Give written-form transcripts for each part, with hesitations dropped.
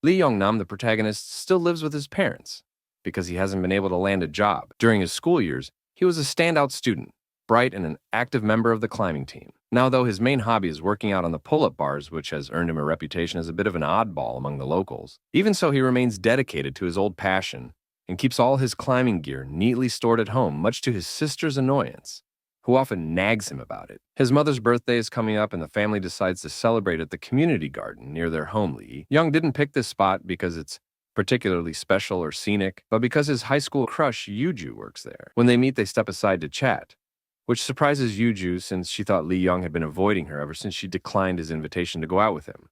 Li Yong, the protagonist, still lives with his parents because he hasn't been able to land a job. During his school years, he was a standout student, bright and an active member of the climbing team. Now, though, his main hobby is working out on the pull-up bars, which has earned him a reputation as a bit of an oddball among the locals. Even so, he remains dedicated to his old passion and keeps all his climbing gear neatly stored at home, much to his sister's annoyance, who often nags him about it. His mother's birthday is coming up, and the family decides to celebrate at the community garden near their home. Li Young didn't pick this spot because it's particularly special or scenic, but because his high school crush, Yuju, works there. When they meet, they step aside to chat, which surprises Yuju since she thought Li Yong had been avoiding her ever since she declined his invitation to go out with him.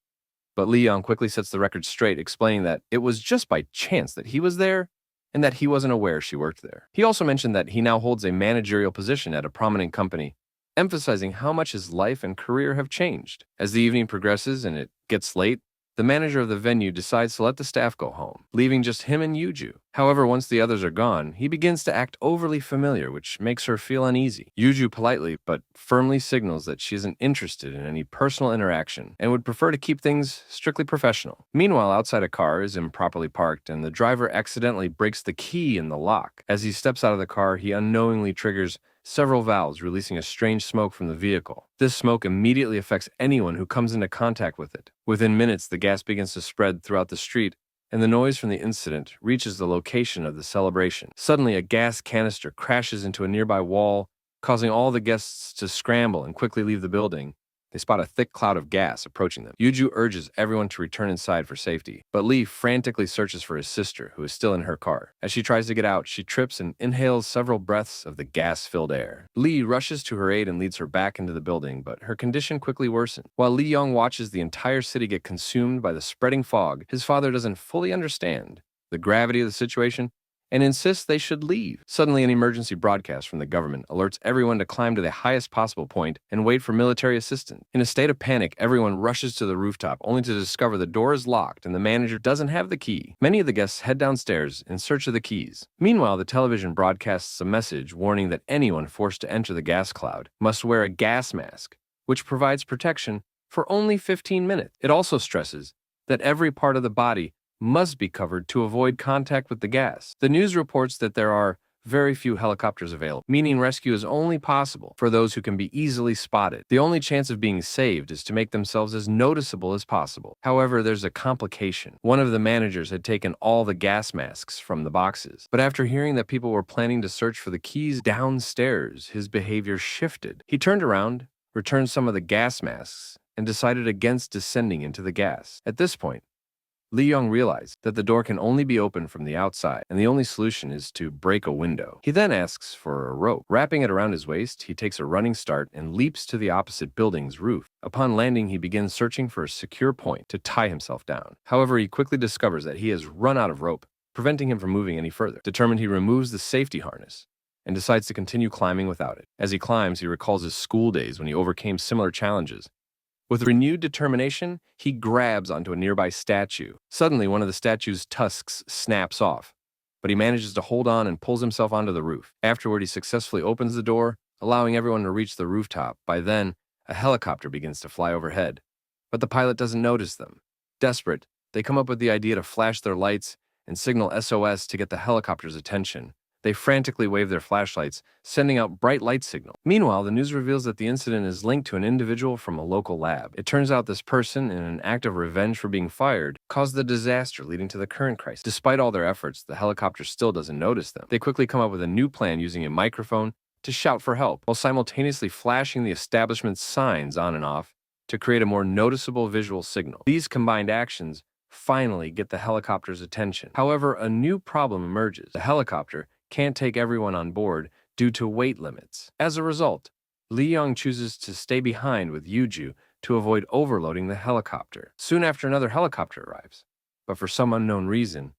But Li Yong quickly sets the record straight, explaining that it was just by chance that he was there and that he wasn't aware she worked there. He also mentioned that he now holds a managerial position at a prominent company, emphasizing how much his life and career have changed. As the evening progresses and it gets late, the manager of the venue decides to let the staff go home, leaving just him and Yuju. However, once the others are gone, he begins to act overly familiar, which makes her feel uneasy. Yuju politely but firmly signals that she isn't interested in any personal interaction and would prefer to keep things strictly professional. Meanwhile, outside, a car is improperly parked and the driver accidentally breaks the key in the lock. As he steps out of the car, he unknowingly triggers several valves, releasing a strange smoke from the vehicle. This smoke immediately affects anyone who comes into contact with it. Within minutes, the gas begins to spread throughout the street, and the noise from the incident reaches the location of the celebration. Suddenly, a gas canister crashes into a nearby wall, causing all the guests to scramble and quickly leave the building. They spot a thick cloud of gas approaching them. Yuju urges everyone to return inside for safety, but Li frantically searches for his sister, who is still in her car. As she tries to get out, she trips and inhales several breaths of the gas-filled air. Li rushes to her aid and leads her back into the building, but her condition quickly worsens. While Li Yong watches the entire city get consumed by the spreading fog, his father doesn't fully understand the gravity of the situation and insists they should leave. Suddenly, an emergency broadcast from the government alerts everyone to climb to the highest possible point and wait for military assistance. In a state of panic, everyone rushes to the rooftop, only to discover the door is locked and the manager doesn't have the key. Many of the guests head downstairs in search of the keys. Meanwhile, the television broadcasts a message warning that anyone forced to enter the gas cloud must wear a gas mask, which provides protection for only 15 minutes. It also stresses that every part of the body must be covered to avoid contact with the gas. The news reports that there are very few helicopters available, meaning rescue is only possible for those who can be easily spotted. The only chance of being saved is to make themselves as noticeable as possible. However, there's a complication. One of the managers had taken all the gas masks from the boxes, but after hearing that people were planning to search for the keys downstairs, his behavior shifted. He turned around, returned some of the gas masks, and decided against descending into the gas. At this point, Li Yong realized that the door can only be opened from the outside, and the only solution is to break a window. He then asks for a rope. Wrapping it around his waist, he takes a running start and leaps to the opposite building's roof. Upon landing, he begins searching for a secure point to tie himself down. However, he quickly discovers that he has run out of rope, preventing him from moving any further. Determined, he removes the safety harness and decides to continue climbing without it. As he climbs, he recalls his school days when he overcame similar challenges. With renewed determination, he grabs onto a nearby statue. Suddenly, one of the statue's tusks snaps off, but he manages to hold on and pulls himself onto the roof. Afterward, he successfully opens the door, allowing everyone to reach the rooftop. By then, a helicopter begins to fly overhead, but the pilot doesn't notice them. Desperate, they come up with the idea to flash their lights and signal SOS to get the helicopter's attention. They frantically wave their flashlights, sending out bright light signals. Meanwhile, the news reveals that the incident is linked to an individual from a local lab. It turns out this person, in an act of revenge for being fired, caused the disaster leading to the current crisis. Despite all their efforts, the helicopter still doesn't notice them. They quickly come up with a new plan using a microphone to shout for help, while simultaneously flashing the establishment's signs on and off to create a more noticeable visual signal. These combined actions finally get the helicopter's attention. However, a new problem emerges. The helicopter can't take everyone on board due to weight limits. As a result, Li Yong chooses to stay behind with Yuju to avoid overloading the helicopter. Soon after, another helicopter arrives, but for some unknown reason,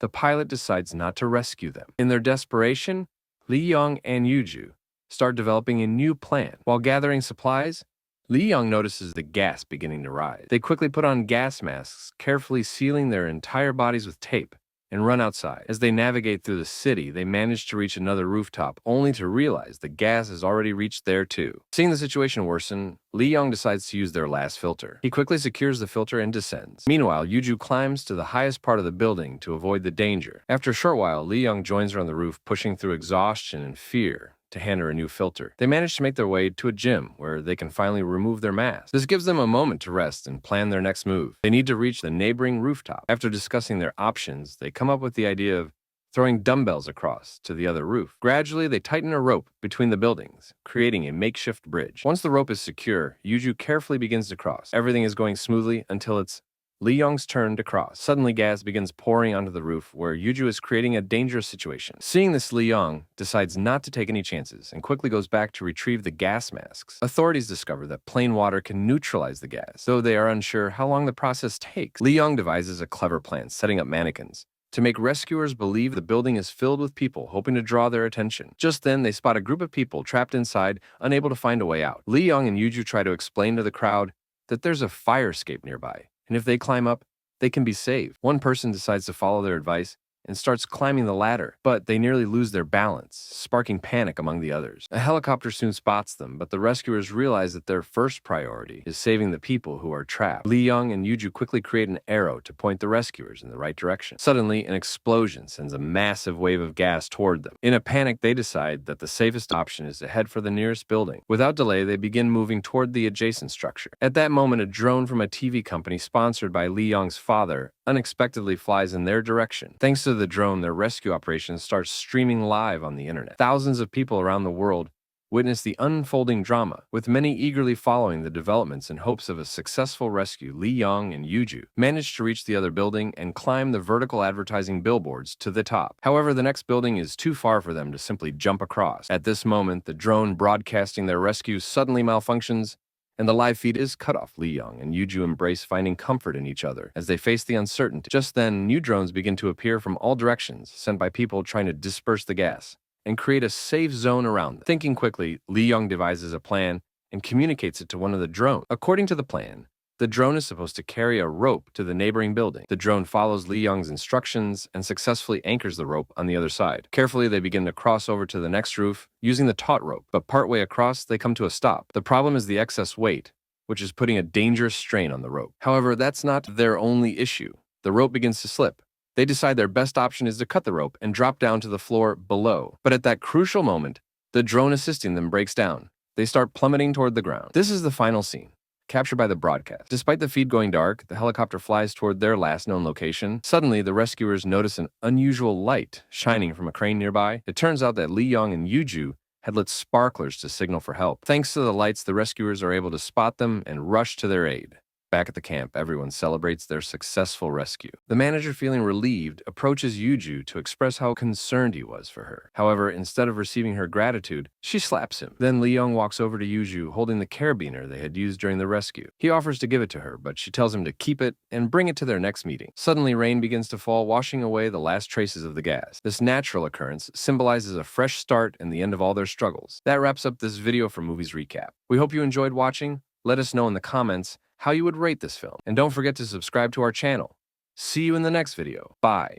the pilot decides not to rescue them. In their desperation, Li Yong and Yuju start developing a new plan. While gathering supplies, Li Yong notices the gas beginning to rise. They quickly put on gas masks, carefully sealing their entire bodies with tape, and run outside. As they navigate through the city, they manage to reach another rooftop, only to realize the gas has already reached there too. Seeing the situation worsen, Li Yong decides to use their last filter. He quickly secures the filter and descends. Meanwhile, Yuju climbs to the highest part of the building to avoid the danger. After a short while, Li Yong joins her on the roof, pushing through exhaustion and fear to hand her a new filter. They manage to make their way to a gym where they can finally remove their masks. This gives them a moment to rest and plan their next move. They need to reach the neighboring rooftop. After discussing their options, they come up with the idea of throwing dumbbells across to the other roof. Gradually, they tighten a rope between the buildings, creating a makeshift bridge. Once the rope is secure, Yuju carefully begins to cross. Everything is going smoothly until it's Li Yong's turn to cross. Suddenly, gas begins pouring onto the roof, where Yuju is creating a dangerous situation. Seeing this, Li Yong decides not to take any chances and quickly goes back to retrieve the gas masks. Authorities discover that plain water can neutralize the gas, though they are unsure how long the process takes. Li Yong devises a clever plan, setting up mannequins to make rescuers believe the building is filled with people, hoping to draw their attention. Just then, they spot a group of people trapped inside, unable to find a way out. Li Yong and Yuju try to explain to the crowd that there's a fire escape nearby, and if they climb up, they can be saved. One person decides to follow their advice and starts climbing the ladder, but they nearly lose their balance, sparking panic among the others. A helicopter soon spots them, but the rescuers realize that their first priority is saving the people who are trapped. Li Yong and Yuju quickly create an arrow to point the rescuers in the right direction. Suddenly, an explosion sends a massive wave of gas toward them. In a panic, they decide that the safest option is to head for the nearest building. Without delay, they begin moving toward the adjacent structure. At that moment, a drone from a TV company sponsored by Li Yong's father unexpectedly flies in their direction. Thanks to the drone, their rescue operation starts streaming live on the internet. Thousands of people around the world witness the unfolding drama, with many eagerly following the developments in hopes of a successful rescue. Li Yong and Yuju manage to reach the other building and climb the vertical advertising billboards to the top. However, the next building is too far for them to simply jump across. At this moment, the drone broadcasting their rescue suddenly malfunctions, and the live feed is cut off. Li Yong and Yuju embrace finding comfort in each other as they face the uncertainty. Just then, new drones begin to appear from all directions, sent by people trying to disperse the gas and create a safe zone around them. Thinking quickly, Li Yong devises a plan and communicates it to one of the drones. According to the plan, the drone is supposed to carry a rope to the neighboring building. The drone follows Li Yong's instructions and successfully anchors the rope on the other side. Carefully, they begin to cross over to the next roof using the taut rope, but partway across, they come to a stop. The problem is the excess weight, which is putting a dangerous strain on the rope. However, that's not their only issue. The rope begins to slip. They decide their best option is to cut the rope and drop down to the floor below. But at that crucial moment, the drone assisting them breaks down. They start plummeting toward the ground. This is the final scene, captured by the broadcast. Despite the feed going dark, the helicopter flies toward their last known location. Suddenly, the rescuers notice an unusual light shining from a crane nearby. It turns out that Li Yong and Yuju had lit sparklers to signal for help. Thanks to the lights, the rescuers are able to spot them and rush to their aid. Back at the camp, everyone celebrates their successful rescue. The manager, feeling relieved, approaches Yuju to express how concerned he was for her. However, instead of receiving her gratitude, she slaps him. Then Li Yong walks over to Yuju, holding the carabiner they had used during the rescue. He offers to give it to her, but she tells him to keep it and bring it to their next meeting. Suddenly, rain begins to fall, washing away the last traces of the gas. This natural occurrence symbolizes a fresh start and the end of all their struggles. That wraps up this video for Movies Recap. We hope you enjoyed watching. Let us know in the comments how you would rate this film. And don't forget to subscribe to our channel. See you in the next video. Bye.